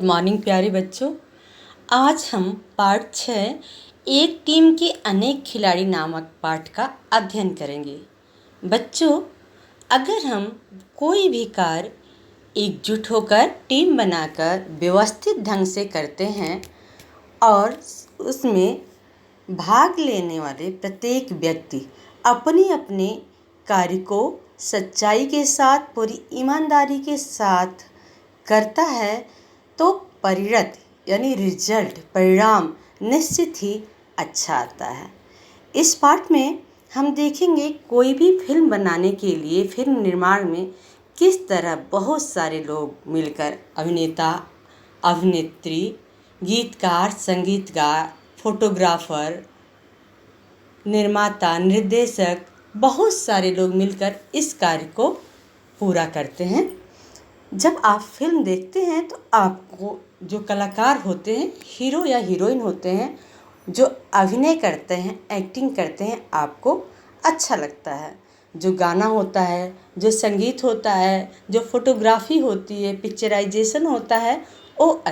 Good morning प्यारे बच्चों। आज हम पाठ 6 एक टीम के अनेक खिलाड़ी नामक पाठ का अध्ययन करेंगे। बच्चों, अगर हम कोई भी कार्य एकजुट होकर टीम बनाकर व्यवस्थित ढंग से करते हैं और उसमें भाग लेने वाले प्रत्येक व्यक्ति अपने अपने कार्य को सच्चाई के साथ, पूरी ईमानदारी के साथ करता है तो परिणाम निश्चित ही अच्छा आता है। इस पाठ में हम देखेंगे कोई भी फिल्म बनाने के लिए फिल्म निर्माण में किस तरह बहुत सारे लोग मिलकर अभिनेता, अभिनेत्री, गीतकार, संगीतकार, फोटोग्राफर, निर्माता, निर्देशक, बहुत सारे लोग मिलकर इस कार्य को पूरा करते हैं। जब आप फिल्म देखते हैं तो आपको जो कलाकार होते हैं, हीरो या हीरोइन होते हैं, जो अभिनय करते हैं, एक्टिंग करते हैं, आपको अच्छा लगता है। जो गाना होता है, जो संगीत होता है, जो फोटोग्राफी होती है, पिक्चराइजेशन होता है, वो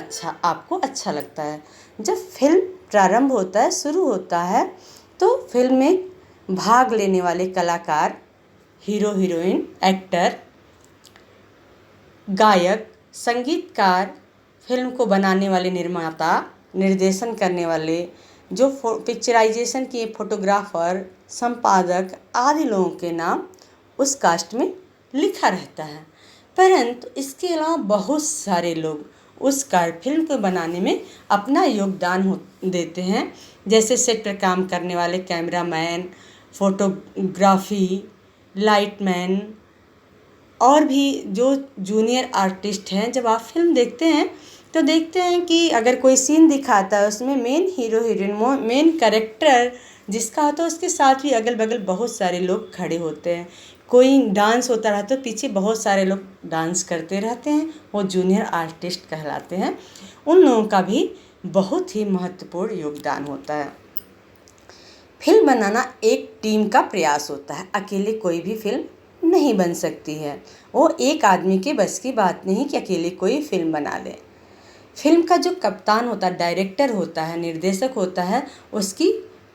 आपको अच्छा लगता है। जब फिल्म प्रारंभ होता है, शुरू होता है, तो फिल्म में भाग लेने वाले कलाकार, हीरो हीरोइन, एक्टर, गायक, संगीतकार, फिल्म को बनाने वाले निर्माता, निर्देशन करने वाले, जो पिक्चराइजेशन किए, फोटोग्राफर, संपादक आदि लोगों के नाम उस कास्ट में लिखा रहता है। परंतु इसके अलावा बहुत सारे लोग उस फिल्म को बनाने में अपना योगदान देते हैं। जैसे सेट पर काम करने वाले कैमरामैन, फोटोग्राफी, लाइटमैन और भी जो जूनियर आर्टिस्ट हैं। जब आप फिल्म देखते हैं तो देखते हैं कि अगर कोई सीन दिखाता है, उसमें main hero heroine, main character जिसका होता है, उसके साथ भी अगल बगल बहुत सारे लोग खड़े होते हैं। कोई डांस होता रहता है, पीछे बहुत सारे लोग डांस करते रहते हैं, वो जूनियर आर्टिस्ट कहलाते हैं। उन लोगों का भी बहुत ही महत्वपूर्ण योगदान होता है। फिल्म बनाना एक टीम का प्रयास होता है, अकेले कोई भी फिल्म नहीं बन सकती है। वो एक आदमी के बस की बात नहीं कि अकेले कोई फिल्म बना ले। फिल्म का जो कप्तान होता है, डायरेक्टर होता है, निर्देशक होता है, उसकी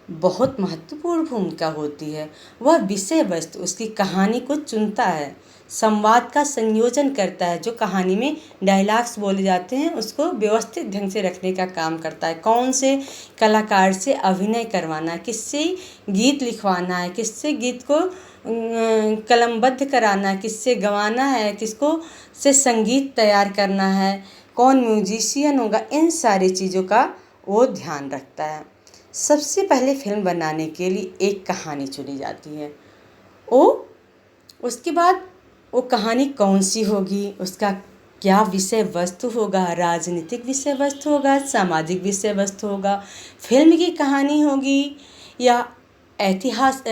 बहुत महत्वपूर्ण भूमिका होती है। वह विषय वस्तु, उसकी कहानी को चुनता है, संवाद का संयोजन करता है। जो कहानी में डायलॉग्स बोले जाते हैं, उसको व्यवस्थित ढंग से रखने का काम करता है। कौन से कलाकार से अभिनय करवाना है, किससे गीत लिखवाना है, किससे गीत को कलमबद्ध कराना है, किससे गवाना है, किसको से संगीत तैयार करना है, कौन म्यूजिशियन होगा, इन सारी चीज़ों का वो ध्यान रखता है। सबसे पहले फिल्म बनाने के लिए एक कहानी चुनी जाती है। उसके बाद वो कहानी कौन सी होगी, उसका क्या विषय वस्तु होगा, राजनीतिक विषय वस्तु होगा, सामाजिक विषय वस्तु होगा, फिल्म की कहानी होगी या ऐतिहासिक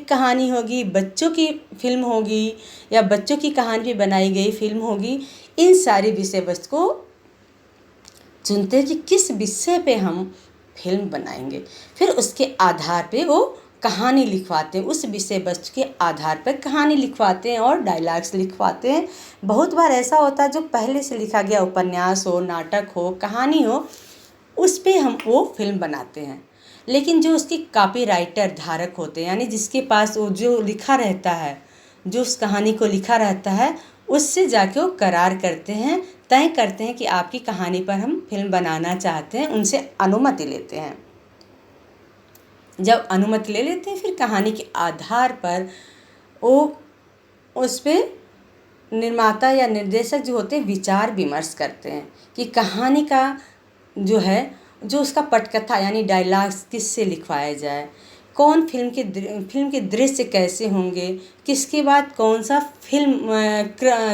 कहानी होगी, बच्चों की फिल्म होगी या बच्चों की कहानी पे बनाई गई फिल्म होगी। इन सारी विषय वस्तु को चुनते हैं कि किस विषय पे हम फिल्म बनाएंगे। फिर उसके आधार पे वो कहानी लिखवाते हैं, उस विषय वस्तु के आधार पर कहानी लिखवाते हैं और डायलॉग्स लिखवाते हैं। बहुत बार ऐसा होता है जो पहले से लिखा गया उपन्यास हो, नाटक हो, कहानी हो, उस पे हम वो फिल्म बनाते हैं। लेकिन जो उसकी कॉपीराइटर धारक होते हैं, यानी जिसके पास वो जो लिखा रहता है, जो उस कहानी को लिखा रहता है, उससे जाके वो करार करते हैं, तय करते हैं कि आपकी कहानी पर हम फिल्म बनाना चाहते हैं, उनसे अनुमति लेते हैं। जब अनुमति ले लेते हैं, फिर कहानी के आधार पर वो उस पर निर्माता या निर्देशक जो होते हैं विचार विमर्श करते हैं कि कहानी का जो है, जो उसका पटकथा यानी डायलॉग्स किससे लिखवाया जाए, कौन फिल्म के दृश्य कैसे होंगे, किसके बाद कौन सा फिल्म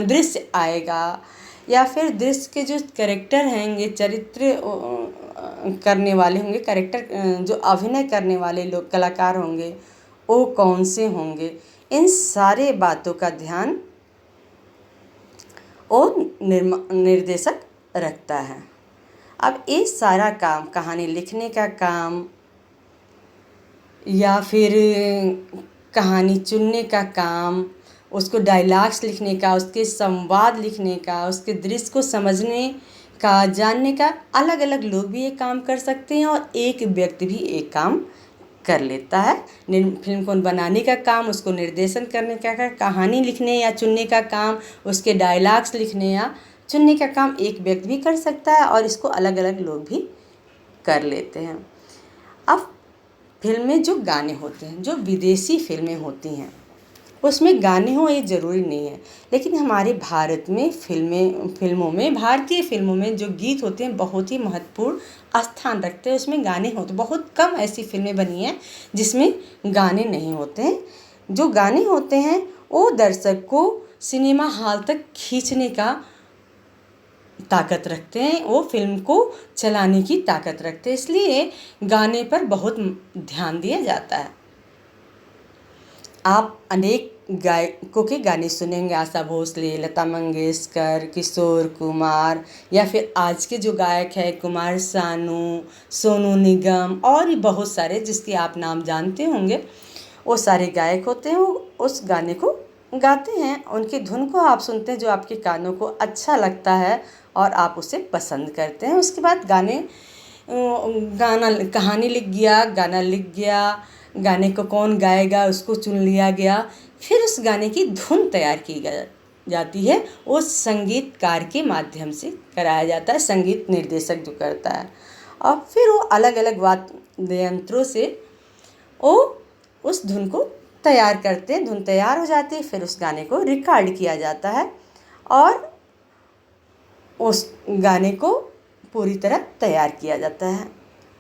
दृश्य आएगा, या फिर दृश्य के जो कैरेक्टर होंगे, चरित्र करने वाले होंगे, कैरेक्टर जो अभिनय करने वाले लोग कलाकार होंगे, वो कौन से होंगे। इन सारे बातों का ध्यान वो निर्देशक रखता है। अब ये सारा काम, कहानी लिखने का काम या फिर कहानी चुनने का काम, उसको डायलॉग्स लिखने का, उसके संवाद लिखने का, उसके दृश्य को समझने का, जानने का, अलग अलग लोग भी ये काम कर सकते हैं और एक व्यक्ति भी एक काम कर लेता है। फिल्म को बनाने का काम, उसको निर्देशन करने का, कहानी लिखने या चुनने का काम, उसके डायलॉग्स लिखने या चुनने का काम एक व्यक्ति भी कर सकता है और इसको अलग अलग लोग भी कर लेते हैं। अब फिल्में जो गाने होते हैं, जो विदेशी फिल्में होती हैं, उसमें गाने हो ये ज़रूरी नहीं है, लेकिन हमारे भारत में फिल्मों में, भारतीय फिल्मों में जो गीत होते हैं बहुत ही महत्वपूर्ण स्थान रखते हैं। उसमें गाने होते, बहुत कम ऐसी फिल्में बनी हैं जिसमें गाने नहीं होते हैं। जो गाने होते हैं वो दर्शक को सिनेमा हॉल तक खींचने का ताकत रखते हैं, वो फिल्म को चलाने की ताकत रखते हैं, इसलिए गाने पर बहुत ध्यान दिया जाता है। आप अनेक गायकों के गाने सुनेंगे, आशा भोसले, लता मंगेशकर, किशोर कुमार, या फिर आज के जो गायक हैं कुमार सानू, सोनू निगम और भी बहुत सारे जिसके आप नाम जानते होंगे, वो सारे गायक होते हैं। वो उस गाने को गाते हैं, उनकी धुन को आप सुनते हैं जो आपके कानों को अच्छा लगता है और आप उसे पसंद करते हैं। उसके बाद कहानी लिख गया, गाना लिख गया, गाने को कौन गाएगा उसको चुन लिया गया, फिर उस गाने की धुन तैयार की जाती है, वो संगीतकार के माध्यम से कराया जाता है, संगीत निर्देशक जो करता है, और फिर वो अलग अलग वाद्य यंत्रों से वो उस धुन को तैयार करते हैं। धुन तैयार हो जाती है, फिर उस गाने को रिकॉर्ड किया जाता है और उस गाने को पूरी तरह तैयार किया जाता है।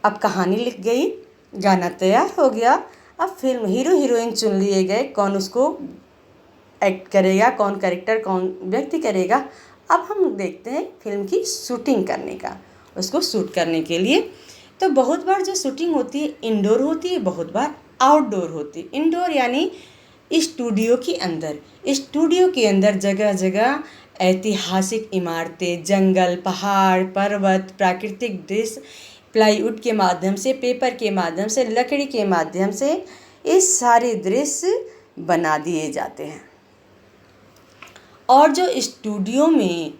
अब कहानी लिख गई, गाना तैयार हो गया, अब फिल्म हीरो हीरोइन चुन लिए गए, कौन उसको एक्ट करेगा, कौन कैरेक्टर कौन व्यक्ति करेगा। अब हम देखते हैं फिल्म की शूटिंग करने का। उसको शूट करने के लिए तो बहुत बार जो शूटिंग होती है इंडोर होती है, बहुत बार आउटडोर होती है। इंडोर यानी स्टूडियो के अंदर, स्टूडियो के अंदर जगह जगह ऐतिहासिक इमारतें, जंगल, पहाड़, पर्वत, प्राकृतिक दृश्य प्लाईवुड के माध्यम से, पेपर के माध्यम से, लकड़ी के माध्यम से ये सारे दृश्य बना दिए जाते हैं। और जो स्टूडियो में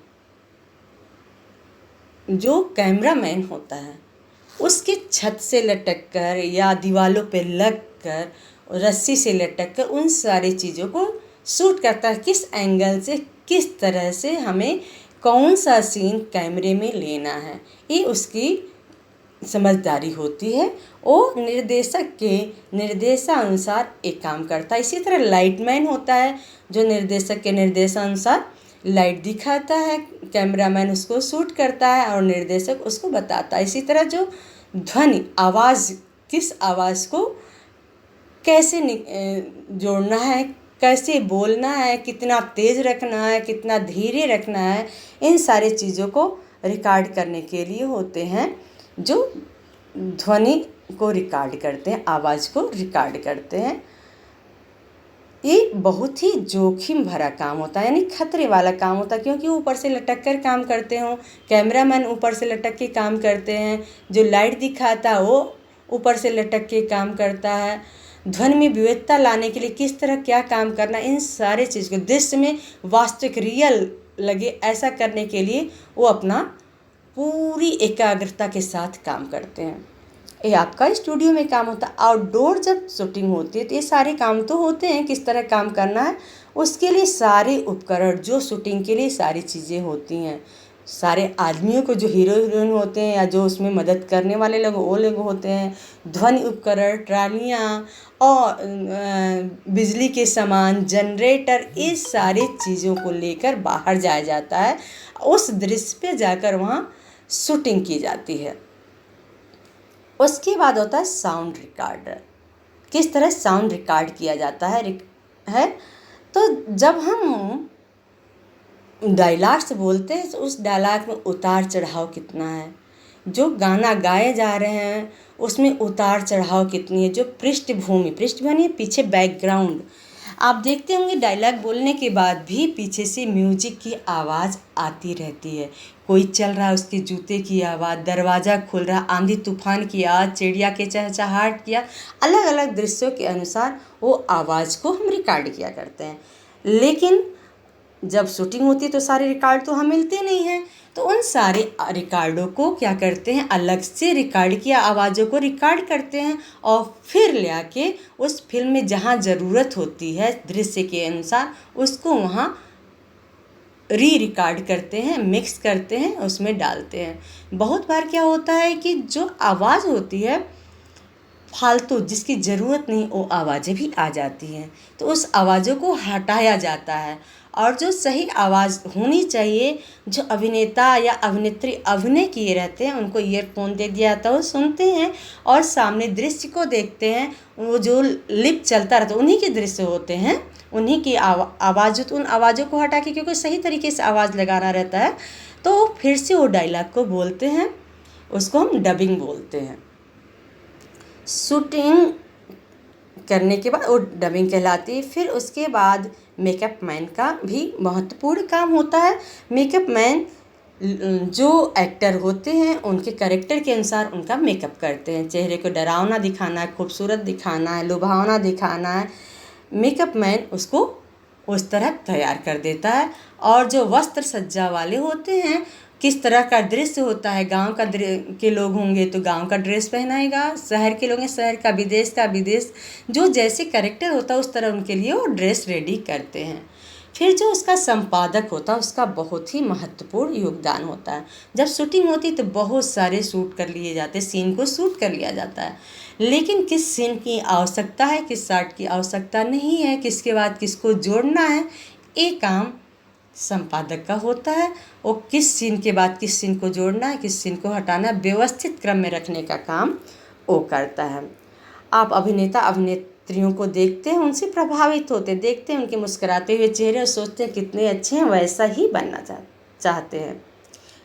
जो कैमरामैन होता है उसके छत से लटक कर या दीवालों पे लग कर, रस्सी से लटक कर उन सारी चीज़ों को शूट करता है, किस एंगल से, किस तरह से हमें कौन सा सीन कैमरे में लेना है, ये उसकी समझदारी होती है। वो निर्देशक के निर्देशानुसार एक काम करता है। इसी तरह लाइटमैन होता है जो निर्देशक के निर्देशानुसार लाइट दिखाता है, कैमरामैन उसको शूट करता है और निर्देशक उसको बताता है। इसी तरह जो ध्वनि, आवाज़, किस आवाज़ को कैसे जोड़ना है, कैसे बोलना है, कितना तेज़ रखना है, कितना धीरे रखना है, इन सारी चीज़ों को रिकॉर्ड करने के लिए होते हैं जो ध्वनि को रिकॉर्ड करते हैं, आवाज़ को रिकॉर्ड करते हैं। ये बहुत ही जोखिम भरा काम होता है, यानी खतरे वाला काम होता है, क्योंकि ऊपर से लटक कर काम करते हो, कैमरामैन ऊपर से लटक के काम करते हैं, जो लाइट दिखाता है वो ऊपर से लटक के काम करता है। ध्वनि में विविधता लाने के लिए किस तरह क्या काम करना, इन सारे चीज़ को दृश्य में वास्तविक रियल लगे ऐसा करने के लिए वो अपना पूरी एकाग्रता के साथ काम करते हैं। ये आपका स्टूडियो में काम होता है। आउटडोर जब शूटिंग होती है तो ये सारे काम तो होते हैं, किस तरह काम करना है उसके लिए सारे उपकरण, जो शूटिंग के लिए सारी चीज़ें होती हैं, सारे आदमियों को जो हीरो हीरोइन होते हैं या जो उसमें मदद करने वाले लोग वो लोग होते हैं, ध्वनि उपकरण, ट्रालियाँ और बिजली के सामान, जनरेटर, इस सारी चीज़ों को लेकर बाहर जाया जाता है, उस दृश्य पे जाकर वहाँ शूटिंग की जाती है। उसके बाद होता है साउंड रिकॉर्डर। किस तरह साउंड रिकॉर्ड किया जाता है तो जब हम डायलॉग्स बोलते हैं तो उस डायलॉग में उतार चढ़ाव कितना है, जो गाना गाए जा रहे हैं उसमें उतार चढ़ाव कितनी है, जो पृष्ठभूमि पीछे बैकग्राउंड, आप देखते होंगे डायलॉग बोलने के बाद भी पीछे से म्यूजिक की आवाज़ आती रहती है। कोई चल रहा है उसके जूते की आवाज़, दरवाज़ा खुल रहा, आंधी तूफान की आवाज़, चिड़िया के चहचहाट किया, अलग अलग दृश्यों के अनुसार वो आवाज़ को हम रिकॉर्ड किया करते हैं। लेकिन जब शूटिंग होती है तो सारे रिकॉर्ड तो हमें मिलते नहीं हैं, तो उन सारे रिकॉर्डों को क्या करते हैं, अलग से रिकॉर्ड किया आवाज़ों को रिकॉर्ड करते हैं और फिर ले आके उस फिल्म में जहाँ ज़रूरत होती है दृश्य के अनुसार उसको वहाँ रिकॉर्ड करते हैं, मिक्स करते हैं, उसमें डालते हैं। बहुत बार क्या होता है कि जो आवाज़ होती है फालतू जिसकी ज़रूरत नहीं वो आवाज़ें भी आ जाती हैं, तो उस आवाज़ों को हटाया जाता है और जो सही आवाज़ होनी चाहिए, जो अभिनेता या अभिनेत्री अभिनय किए रहते हैं उनको ईयरफोन दे दिया जाता है, वो सुनते हैं और सामने दृश्य को देखते हैं। वो जो लिप चलता रहता है उन्हीं के दृश्य होते हैं, उन्हीं की आवाज़, उन आवाज़ों को हटा के क्योंकि सही तरीके से आवाज़ लगाना रहता है तो फिर से वो डायलॉग को बोलते हैं, उसको हम डबिंग बोलते हैं। शूटिंग करने के बाद वो डबिंग कहलाती है। फिर उसके बाद मेकअप मैन का भी महत्वपूर्ण काम होता है। मेकअप मैन जो एक्टर होते हैं उनके कैरेक्टर के अनुसार उनका मेकअप करते हैं। चेहरे को डरावना दिखाना है, खूबसूरत दिखाना है, लुभावना दिखाना है, मेकअप मैन उसको उस तरह तैयार कर देता है। और जो वस्त्र सज्जा वाले होते हैं, किस तरह का दृश्य होता है, गांव का के लोग होंगे तो गांव का ड्रेस पहनाएगा, शहर के लोग हैं शहर का विदेश, जो जैसे कैरेक्टर होता है उस तरह उनके लिए वो ड्रेस रेडी करते हैं। फिर जो उसका संपादक होता है उसका बहुत ही महत्वपूर्ण योगदान होता है। जब शूटिंग होती तो बहुत सारे शूट कर लिए जाते, सीन को शूट कर लिया जाता है, लेकिन किस सीन की आवश्यकता है, किस शॉट की आवश्यकता नहीं है, किसके बाद किसको जोड़ना है, ये काम संपादक का होता है। वो किस सीन के बाद किस सीन को जोड़ना है, किस सीन को हटाना है, व्यवस्थित क्रम में रखने का काम वो करता है। आप अभिनेता अभिनेत्रियों को देखते हैं, उनसे प्रभावित होते हैं, देखते हैं उनके मुस्कुराते हुए चेहरे और सोचते हैं कितने अच्छे हैं, वैसा ही बनना चाहते हैं।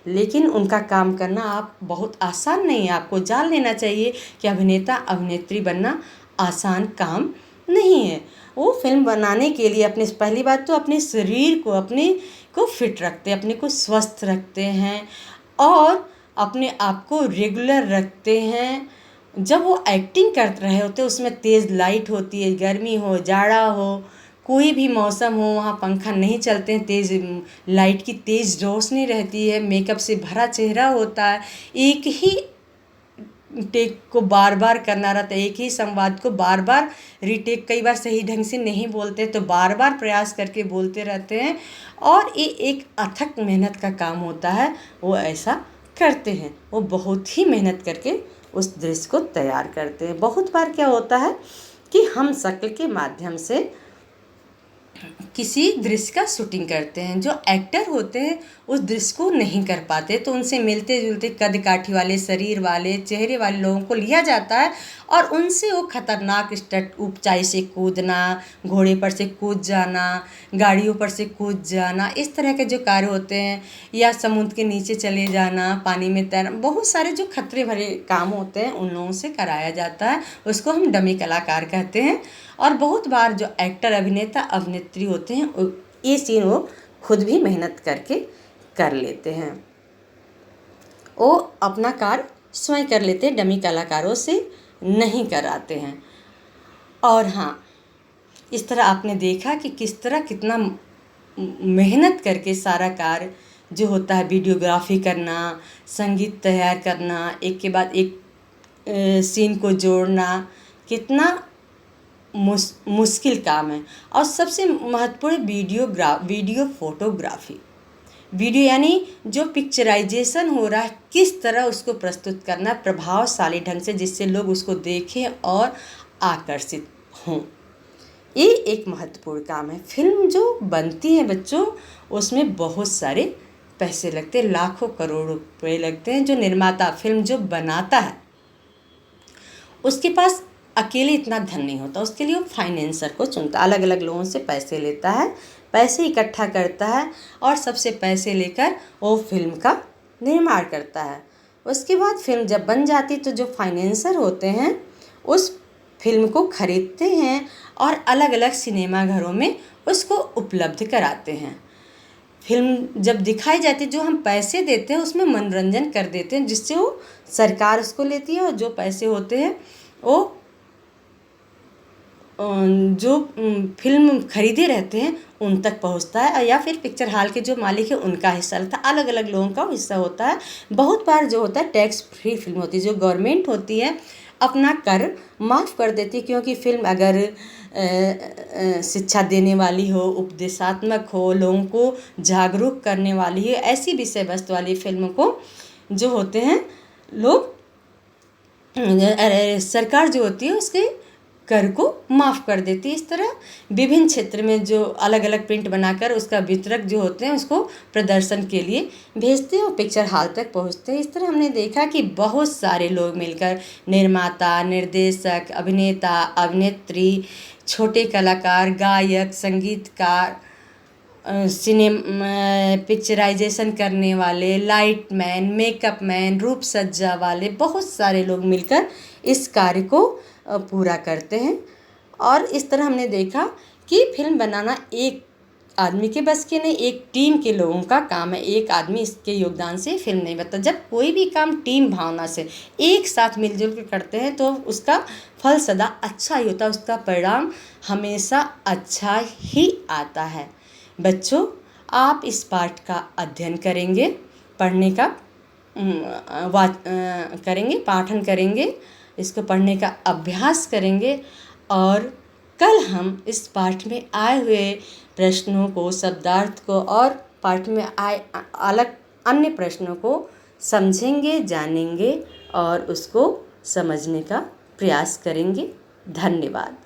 लेकिन उनका काम करना आप बहुत आसान नहीं है। आपको जान लेना चाहिए कि अभिनेता अभिनेत्री बनना आसान काम नहीं है। वो फिल्म बनाने के लिए अपने पहली बात तो अपने शरीर को अपने को फिट रखते हैं, अपने को स्वस्थ रखते हैं और अपने आप को रेगुलर रखते हैं। जब वो एक्टिंग कर रहे होते हैं उसमें तेज़ लाइट होती है, गर्मी हो जाड़ा हो कोई भी मौसम हो, वहाँ पंखा नहीं चलते हैं, तेज़ लाइट की तेज़ रोशनी रहती है, मेकअप से भरा चेहरा होता है, एक ही टेक को बार बार करना रहता है, एक ही संवाद को बार बार रीटेक, कई बार सही ढंग से नहीं बोलते तो बार बार प्रयास करके बोलते रहते हैं और ये एक अथक मेहनत का काम होता है। वो ऐसा करते हैं, वो बहुत ही मेहनत करके उस दृश्य को तैयार करते हैं। बहुत बार क्या होता है कि हम शक्ल के माध्यम से किसी दृश्य का शूटिंग करते हैं, जो एक्टर होते हैं उस दृश्य को नहीं कर पाते तो उनसे मिलते जुलते कद काठी वाले, शरीर वाले, चेहरे वाले लोगों को लिया जाता है और उनसे वो खतरनाक स्टंट, ऊंचाई से कूदना, घोड़े पर से कूद जाना, गाड़ियों पर से कूद जाना, इस तरह के जो कार्य होते हैं, या समुद्र के नीचे चले जाना, पानी में तैरना, बहुत सारे जो खतरे भरे काम होते हैं उन लोगों से कराया जाता है। उसको हम डमी कलाकार कहते हैं। और बहुत बार जो एक्टर अभिनेता अभिनेत्री होते हैं ये सीन वो खुद भी मेहनत करके कर लेते हैं, वो अपना कार्य स्वयं कर लेते हैं, डमी कलाकारों से नहीं कराते हैं। और हाँ, इस तरह आपने देखा कि किस तरह कितना मेहनत करके सारा कार्य जो होता है, वीडियोग्राफी करना, संगीत तैयार करना, एक के बाद एक सीन को जोड़ना, कितना मुश्किल काम है। और सबसे महत्वपूर्ण वीडियो फोटोग्राफी, वीडियो यानी जो पिक्चराइजेशन हो रहा है किस तरह उसको प्रस्तुत करना प्रभावशाली ढंग से, जिससे लोग उसको देखें और आकर्षित हों, ये एक महत्वपूर्ण काम है। फिल्म जो बनती है बच्चों उसमें बहुत सारे पैसे लगते हैं, लाखों करोड़ों रुपए लगते हैं। जो निर्माता फिल्म जो बनाता है उसके पास अकेले इतना धन नहीं होता, उसके लिए वो फाइनेंसर को चुनता, अलग अलग लोगों से पैसे लेता है, पैसे इकट्ठा करता है और सबसे पैसे लेकर वो फिल्म का निर्माण करता है। उसके बाद फिल्म जब बन जाती तो जो फाइनेंसर होते हैं उस फिल्म को खरीदते हैं और अलग अलग सिनेमा घरों में उसको उपलब्ध कराते हैं। फिल्म जब दिखाई जाती है जो हम पैसे देते हैं उसमें मनोरंजन कर देते हैं, जिससे वो सरकार उसको लेती है और जो पैसे होते हैं वो जो फिल्म खरीदे रहते हैं उन तक पहुंचता है, या फिर पिक्चर हॉल के जो मालिक है उनका हिस्सा रहता है। अलग अलग लोगों का हिस्सा होता है। बहुत बार जो होता है टैक्स फ्री फिल्म होती है, जो गवर्नमेंट होती है अपना कर माफ़ कर देती है, क्योंकि फिल्म अगर शिक्षा देने वाली हो, उपदेशात्मक हो, लोगों को जागरूक करने वाली हो, ऐसी विषय वस्तु वाली फिल्म को जो होते हैं लोग सरकार जो होती है उसके कर को माफ़ कर देती है। इस तरह विभिन्न क्षेत्र में जो अलग अलग प्रिंट बनाकर उसका वितरक जो होते हैं उसको प्रदर्शन के लिए भेजते हैं और पिक्चर हॉल तक पहुंचते हैं। इस तरह हमने देखा कि बहुत सारे लोग मिलकर निर्माता, निर्देशक, अभिनेता, अभिनेत्री, छोटे कलाकार, गायक, संगीतकार, पिक्चराइजेशन करने वाले, लाइट मैन, मेकअप मैन, रूप सज्जा वाले, बहुत सारे लोग मिलकर इस कार्य को पूरा करते हैं। और इस तरह हमने देखा कि फिल्म बनाना एक आदमी के बस की नहीं, एक टीम के लोगों का काम है। एक आदमी इसके योगदान से फिल्म नहीं बनता। जब कोई भी काम टीम भावना से एक साथ मिलजुल कर करते हैं तो उसका फल सदा अच्छा ही होता है, उसका परिणाम हमेशा अच्छा ही आता है। बच्चों, आप इस पाठ का अध्ययन करेंगे, पढ़ने का करेंगे, पाठन करेंगे, इसको पढ़ने का अभ्यास करेंगे, और कल हम इस पाठ में आए हुए प्रश्नों को, शब्दार्थ को और पाठ में आए अलग अन्य प्रश्नों को समझेंगे, जानेंगे और उसको समझने का प्रयास करेंगे। धन्यवाद।